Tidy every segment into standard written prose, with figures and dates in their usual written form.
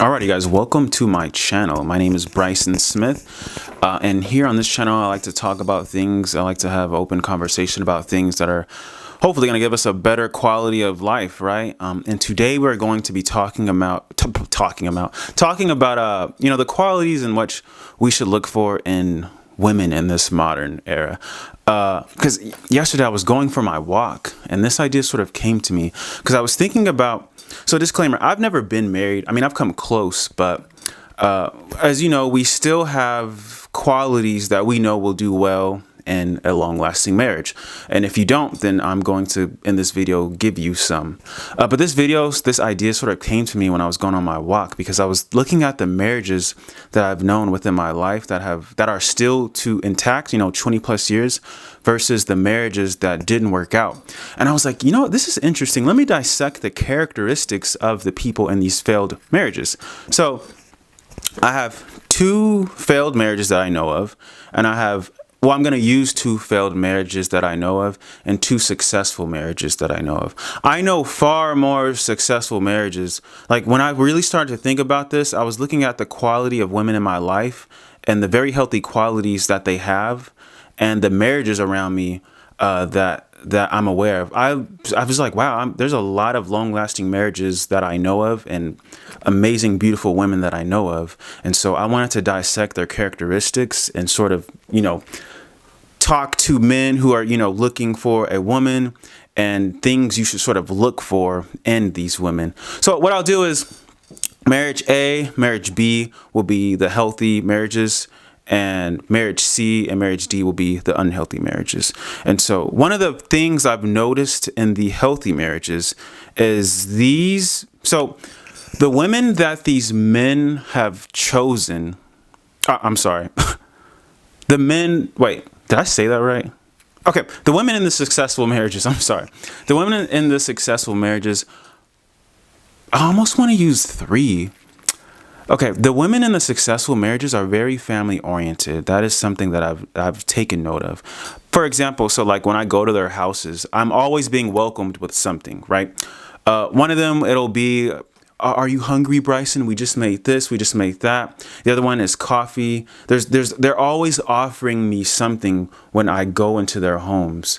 Alrighty guys, welcome to my channel. My name is Bryson Smith, and here on this channel I like to talk about things. I like to have open conversation about things that are hopefully going to give us a better quality of life, right? And today we're going to be talking about the qualities in which we should look for in women in this modern era. Because yesterday I was going for my walk and this idea sort of came to me because I was thinking about. So disclaimer, I've never been married. I mean, I've come close, but as you know, we still have qualities that we know will do well in a long-lasting marriage. And if you don't, then I'm going to, in this video, give you some. But this idea sort of came to me when I was going on my walk because I was looking at the marriages that I've known within my life that are still intact, 20 plus years, versus the marriages that didn't work out. And I was like, this is interesting. Let me dissect the characteristics of the people in these failed marriages. So I have two failed marriages that I know of, and I'm going to use two failed marriages that I know of and two successful marriages that I know of. I know far more successful marriages. Like when I really started to think about this, I was looking at the quality of women in my life and the very healthy qualities that they have and the marriages around me that I'm aware of. I was like, wow, there's a lot of long-lasting marriages that I know of and amazing, beautiful women that I know of. And so I wanted to dissect their characteristics and sort of, talk to men who are, looking for a woman and things you should sort of look for in these women. So what I'll do is marriage A, marriage B will be the healthy marriages, and marriage C and marriage D will be the unhealthy marriages. And so one of the things I've noticed in the healthy marriages is the women that these men have chosen, I'm sorry, did I say that right? Okay, the women in the successful marriages, the women in the successful marriages, I almost want to use three. Okay, the women in the successful marriages are very family oriented. That is something that I've taken note of. For example, so like when I go to their houses, I'm always being welcomed with something, right? One of them, it'll be, are you hungry, Bryson? We just made this, we just made that. The other one is coffee. They're always offering me something when I go into their homes.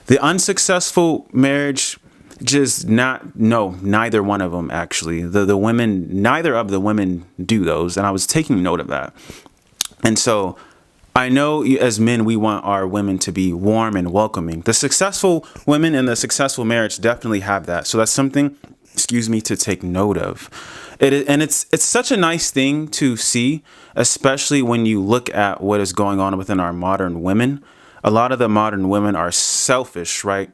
The unsuccessful marriage, neither one of them actually. Neither of the women do those, and I was taking note of that. And so I know as men, we want our women to be warm and welcoming. The successful women in the successful marriage definitely have that. So that's something, to take note of. It's such a nice thing to see, especially when you look at what is going on within our modern women. A lot of the modern women are selfish, right?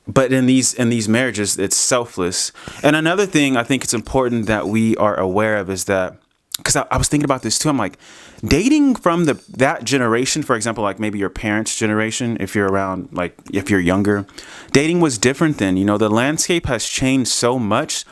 But in these marriages, it's selfless. And another thing I think it's important that we are aware of is that, because I was thinking about this too, I'm like, dating from that generation, for example, like maybe your parents' generation, if you're around, like if you're younger, dating was different then. The landscape has changed so much.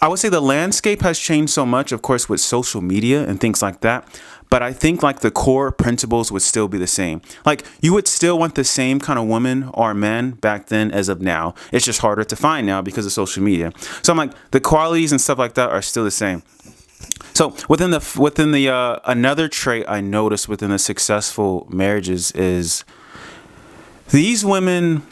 I would say the landscape has changed so much, of course, with social media and things like that. But I think like the core principles would still be the same. Like you would still want the same kind of woman or man back then as of now. It's just harder to find now because of social media. So I'm like, the qualities and stuff like that are still the same. So within the another trait I noticed within the successful marriages is these women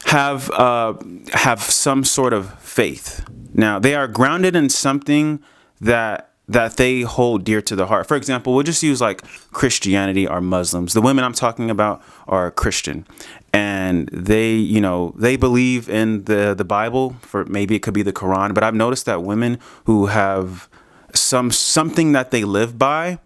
have some sort of faith. Now they are grounded in something that they hold dear to the heart. For example, we'll just use like Christianity or Muslims. The women I'm talking about are Christian, and they believe in the Bible. For maybe it could be the Quran, but I've noticed that women who have something that they live by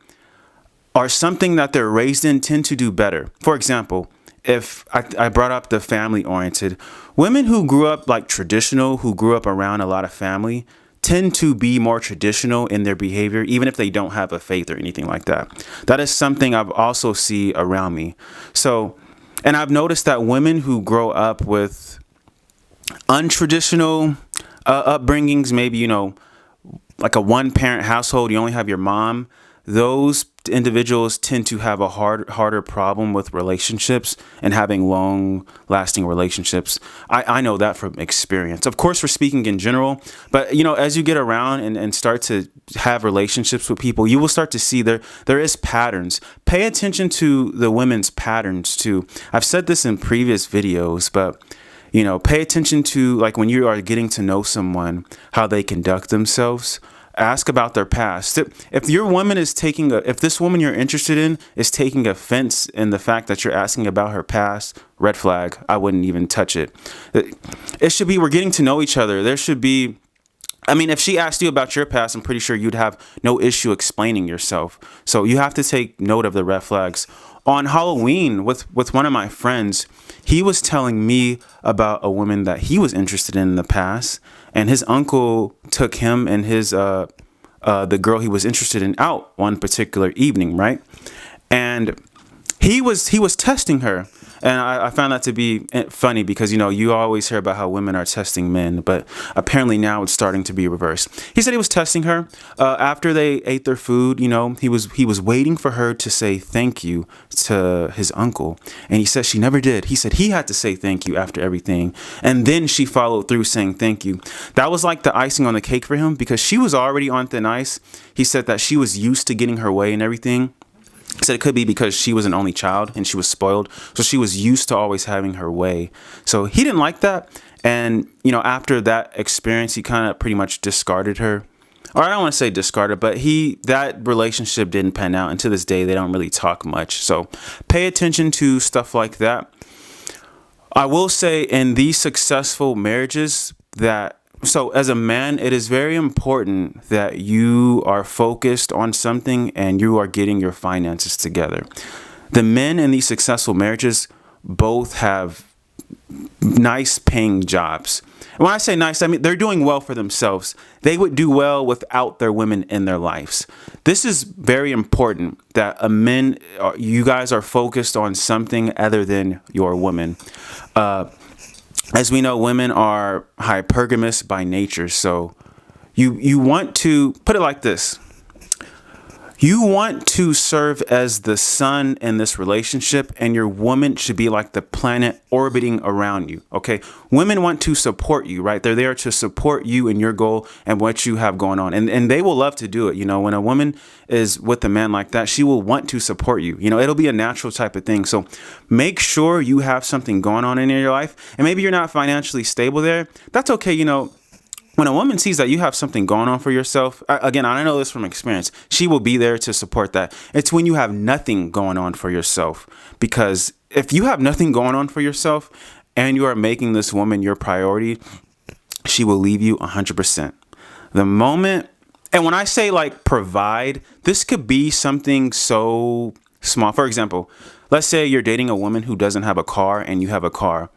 or something that they're raised in tend to do better. For example, if I brought up the family oriented, women who grew up like traditional, who grew up around a lot of family, tend to be more traditional in their behavior, even if they don't have a faith or anything like that. That is something I've also see around me. So, and I've noticed that women who grow up with untraditional upbringings, maybe, like a one-parent household, you only have your mom, those individuals tend to have a harder problem with relationships and having long lasting relationships. I know that from experience. Of course, we're speaking in general, but as you get around and start to have relationships with people, you will start to see there is patterns. Pay attention to the women's patterns too. I've said this in previous videos, but pay attention to, like, when you are getting to know someone, how they conduct themselves. Ask about their past. If your woman is if this woman you're interested in is taking offense in the fact that you're asking about her past, red flag. I wouldn't even touch it. It should be, we're getting to know each other. There should be, if she asked you about your past, I'm pretty sure you'd have no issue explaining yourself. So you have to take note of the red flags. On Halloween with one of my friends, he was telling me about a woman that he was interested in the past, and his uncle took him and his the girl he was interested in out one particular evening, right? And he was testing her. And I found that to be funny because, you always hear about how women are testing men, but apparently now it's starting to be reversed. He said he was testing her after they ate their food. He was waiting for her to say thank you to his uncle. And he said she never did. He said he had to say thank you after everything. And then she followed through saying thank you. That was like the icing on the cake for him because she was already on thin ice. He said that she was used to getting her way and everything. He said it could be because she was an only child and she was spoiled. So she was used to always having her way. So he didn't like that. And, after that experience, he kind of pretty much discarded her. Or I don't want to say discarded, but that relationship didn't pan out. And to this day, they don't really talk much. So pay attention to stuff like that. I will say in these successful marriages so as a man, it is very important that you are focused on something and you are getting your finances together. The men in these successful marriages both have nice paying jobs. And when I say nice, I mean they're doing well for themselves. They would do well without their women in their lives. This is very important that you guys are focused on something other than your woman. As we know, women are hypergamous by nature. So you want to put it like this. You want to serve as the sun in this relationship, and your woman should be like the planet orbiting around you. Okay. Women want to support you, right? They're there to support you in your goal and what you have going on. And they will love to do it. When a woman is with a man like that, she will want to support you. It'll be a natural type of thing. So make sure you have something going on in your life, and maybe you're not financially stable there. That's okay. When a woman sees that you have something going on for yourself, again, I know this from experience, she will be there to support that. It's when you have nothing going on for yourself. Because if you have nothing going on for yourself and you are making this woman your priority, she will leave you 100%. The moment, and when I say like provide, this could be something so small. For example, let's say you're dating a woman who doesn't have a car and you have a car.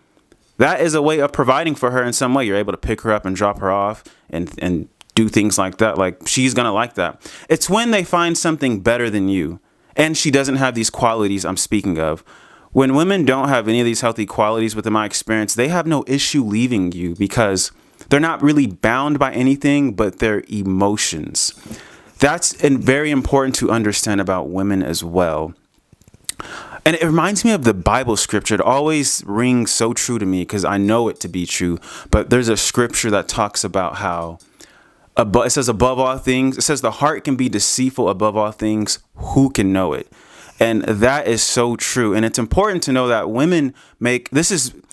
That is a way of providing for her in some way. You're able to pick her up and drop her off and do things like that. Like, she's going to like that. It's when they find something better than you and she doesn't have these qualities I'm speaking of. When women don't have any of these healthy qualities, within my experience, they have no issue leaving you because they're not really bound by anything but their emotions. That's very important to understand about women as well. And it reminds me of the Bible scripture. It always rings so true to me because I know it to be true. But there's a scripture that talks about how it says above all things, it says the heart can be deceitful above all things. Who can know it? And that is so true. And it's important to know that women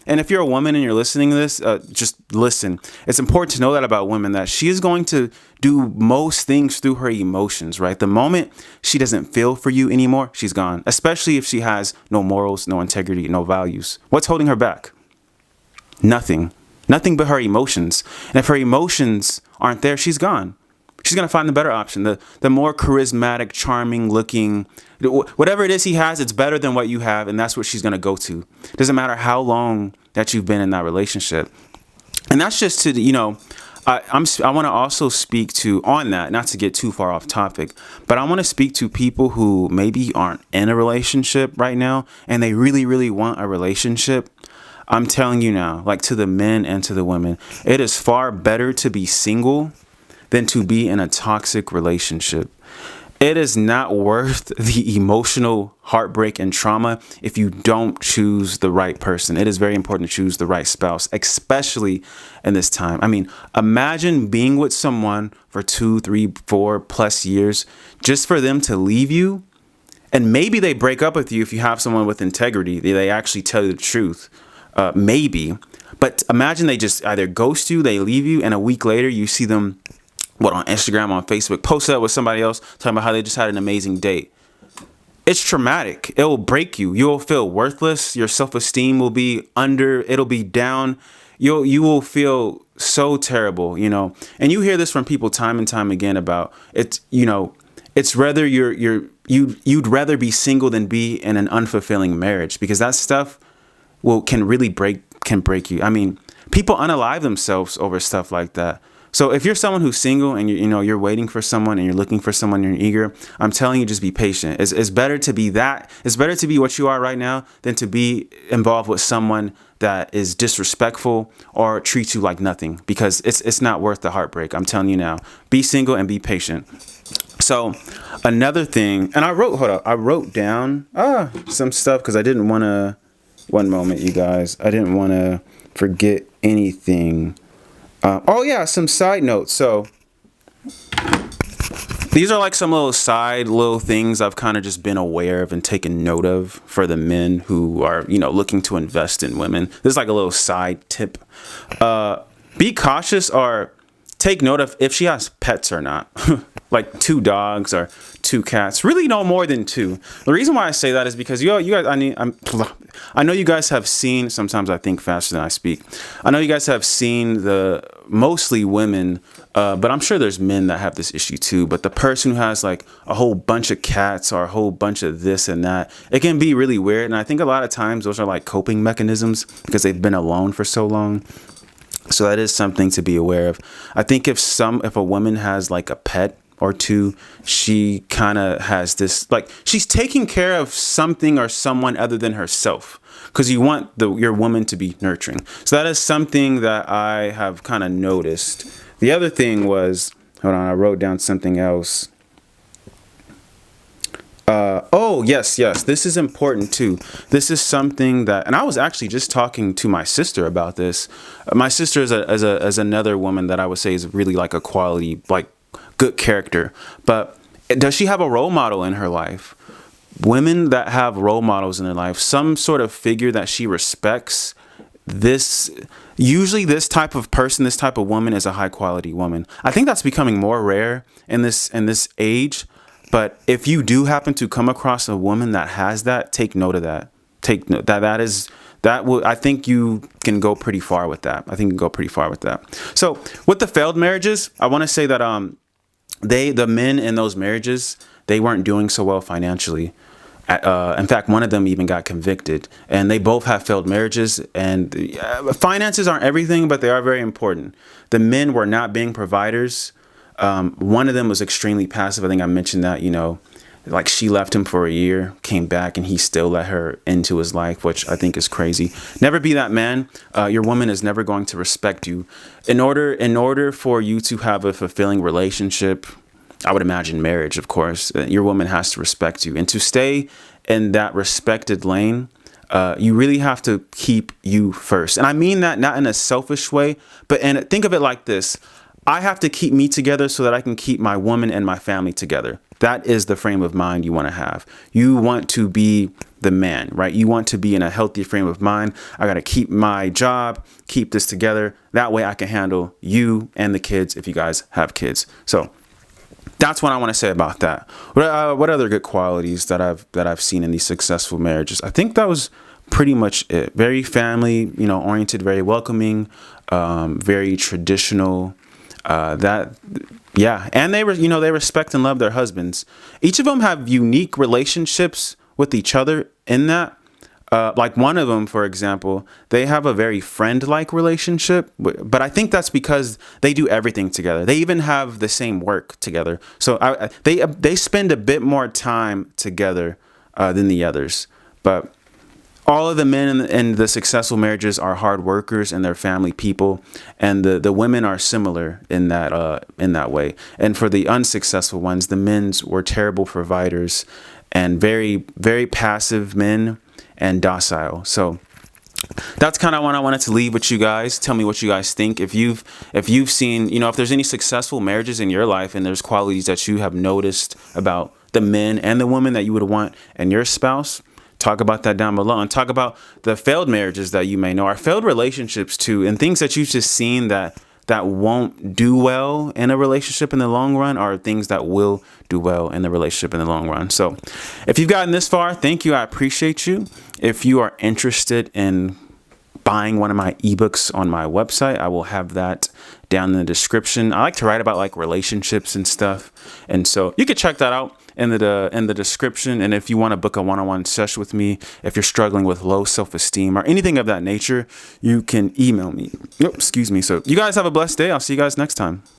and if you're a woman and you're listening to this, just listen. It's important to know that about women, that she is going to do most things through her emotions, right? The moment she doesn't feel for you anymore, she's gone, especially if she has no morals, no integrity, no values. What's holding her back? Nothing but her emotions. And if her emotions aren't there, she's gone. She's going to find the better option, the more charismatic, charming looking, whatever it is he has, it's better than what you have. And that's what she's going to go to. Doesn't matter how long that you've been in that relationship. And that's just to, I want to also speak to on that, not to get too far off topic, but I want to speak to people who maybe aren't in a relationship right now and they really, really want a relationship. I'm telling you now, like to the men and to the women, it is far better to be single than to be in a toxic relationship. It is not worth the emotional heartbreak and trauma if you don't choose the right person. It is very important to choose the right spouse, especially in this time. I mean, imagine being with someone for 2, 3, 4+ years just for them to leave you. And maybe they break up with you if you have someone with integrity. They actually tell you the truth. Maybe. But imagine they just either ghost you, they leave you, and a week later you see them on Instagram, on Facebook, post up with somebody else talking about how they just had an amazing date. It's traumatic. It will break you. You will feel worthless. Your self-esteem will be it'll be down. You will feel so terrible, And you hear this from people time and time again about it's, it's rather you'd rather be single than be in an unfulfilling marriage, because that stuff can really break you. I mean, people unalive themselves over stuff like that. So if you're someone who's single and you're waiting for someone and you're looking for someone and you're eager, I'm telling you, just be patient. It's better to be that. It's better to be what you are right now than to be involved with someone that is disrespectful or treats you like nothing, because it's not worth the heartbreak. I'm telling you now, be single and be patient. So another thing, and I wrote down some stuff because I didn't want to, one moment, you guys, I didn't want to forget anything. Some side notes. So these are like some little things I've kind of just been aware of and taken note of for the men who are, looking to invest in women. This is like a little side tip. Be cautious, or take note of if she has pets or not. Like 2 dogs or 2 cats, really no more than 2. The reason why I say that is because you guys, I know you guys have seen, sometimes I think faster than I speak. I know you guys have seen mostly women, but I'm sure there's men that have this issue too. But the person who has like a whole bunch of cats or a whole bunch of this and that, it can be really weird. And I think a lot of times those are like coping mechanisms because they've been alone for so long. So that is something to be aware of. I think if a woman has like a pet or 2, she kind of has this, like, she's taking care of something or someone other than herself, because you want your woman to be nurturing. So that is something that I have kind of noticed. The other thing was, hold on, I wrote down something else. Yes, this is important too. This is something that, and I was actually just talking to my sister about this. My sister is another woman that I would say is really like a quality, like, good character. But does she have a role model in her life? Women that have role models in their life, some sort of figure that she respects, usually this type of person, this type of woman is a high quality woman. I think that's becoming more rare in this age. But if you do happen to come across a woman that has that, take note of that. Take note I think you can go pretty far with that. So with the failed marriages, I want to say that the men in those marriages, they weren't doing so well financially. In fact, one of them even got convicted, and they both have failed marriages. And finances aren't everything, but they are very important. The men were not being providers. One of them was extremely passive. I think I mentioned that, like she left him for a year, came back, and he still let her into his life, which I think is crazy. Never be that man. Your woman is never going to respect you. In order for you to have a fulfilling relationship, I would imagine marriage, of course, your woman has to respect you. And to stay in that respected lane, you really have to keep you first. And I mean that not in a selfish way, but think of it like this. I have to keep me together so that I can keep my woman and my family together. That is the frame of mind you want to have. You want to be the man, right? You want to be in a healthy frame of mind. I got to keep my job, keep this together. That way I can handle you and the kids if you guys have kids. So that's what I want to say about that. What other good qualities that I've seen in these successful marriages? I think that was pretty much it. Very family, oriented, very welcoming, very traditional. And they respect and love their husbands. Each of them have unique relationships with each other in that. Like one of them, for example, they have a very friend-like relationship, but I think that's because they do everything together. They even have the same work together. So they spend a bit more time together than the others. But all of the men in the successful marriages are hard workers and they're family people, and the women are similar in that way. And for the unsuccessful ones, the men's were terrible providers and very, very passive men and docile. So that's kind of what I wanted to leave with you guys. Tell me what you guys think. If you've seen, if there's any successful marriages in your life and there's qualities that you have noticed about the men and the women that you would want in your spouse, talk about that down below, and talk about the failed marriages that you may know, or failed relationships too, and things that you've just seen that won't do well in a relationship in the long run, or things that will do well in the relationship in the long run. So if you've gotten this far, thank you. I appreciate you. If you are interested in buying one of my ebooks on my website, I will have that down in the description. I like to write about like relationships and stuff, and so you could check that out in the description. And if you want to book a one-on-one session with me, if you're struggling with low self-esteem or anything of that nature, you can email me. Excuse me. So you guys have a blessed day. I'll see you guys next time.